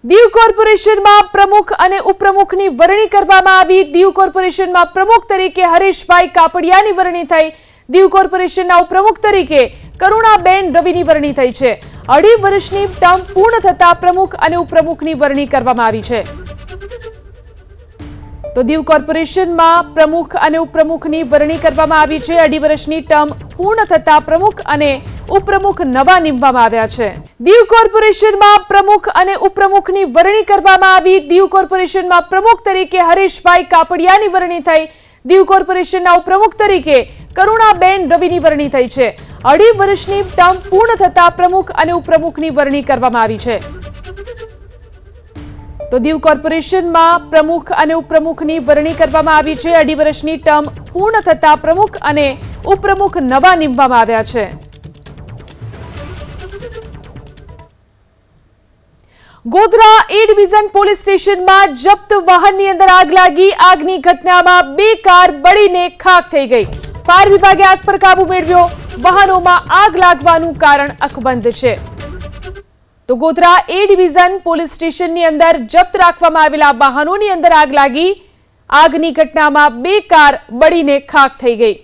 દીવ કોર્પોરેશનમાં પ્રમુખ અને ઉપપ્રમુખની વરણી કરવામાં આવી। દીવ કોર્પોરેશનમાં પ્રમુખ તરીકે હરેશભાઈ કાપડિયાની વરણી થઈ। દીવ કોર્પોરેશનના ઉપપ્રમુખ તરીકે કરુણાબેન રવિની વરણી થઈ છે। 2.5 વર્ષની ટર્મ પૂર્ણ થતા પ્રમુખ અને ઉપપ્રમુખની વરણી કરવામાં આવી છે। તો દીવ કોર્પોરેશનમાં પ્રમુખ અને ઉપપ્રમુખની વરણી કરવામાં આવી છે। 2.5 વર્ષની ટર્મ પૂર્ણ થતા પ્રમુખ અને ઉપપ્રમુખ નવા નીમવામાં આવ્યા છે। દીવ કોર્પોરેશનમાં પ્રમુખ અને ઉપપ્રમુખની વરણી કરવામાં આવી। દીવ કોર્પોરેશનમાં પ્રમુખ તરીકે હરેશભાઈ કાપડિયાની વરણી થઈ। દીવ કોર્પોરેશનના ઉપપ્રમુખ તરીકે કરુણાબેન રવિની વરણી થઈ છે। 2.5 વર્ષની ટર્મ પૂર્ણ થતા પ્રમુખ અને ઉપપ્રમુખની વરણી કરવામાં આવી છે। તો દીવ કોર્પોરેશનમાં પ્રમુખ અને ઉપપ્રમુખની વરણી કરવામાં આવી છે। 2.5 વર્ષની ટર્મ પૂર્ણ થતા પ્રમુખ અને ઉપપ્રમુખ નવા નીમવામાં આવ્યા છે। ગોધરા એ ડિવિઝન પોલીસ સ્ટેશનમાં જપ્ત વાહનની અંદર આગ લાગી। આગની ઘટનામાં 2 કાર બળીને ખાખ થઈ ગઈ। ફાયર વિભાગે આગ પર કાબુ મેળવ્યો। વાહનોમાં આગ લાગવાનું કારણ અકબંધ છે। તો ગોધરા એ ડિવિઝન પોલીસ સ્ટેશનની અંદર જપ્ત રાખવામાં આવેલા વાહનોની અંદર આગ લાગી। આગની ઘટનામાં 2 કાર બળીને ખાખ થઈ ગઈ।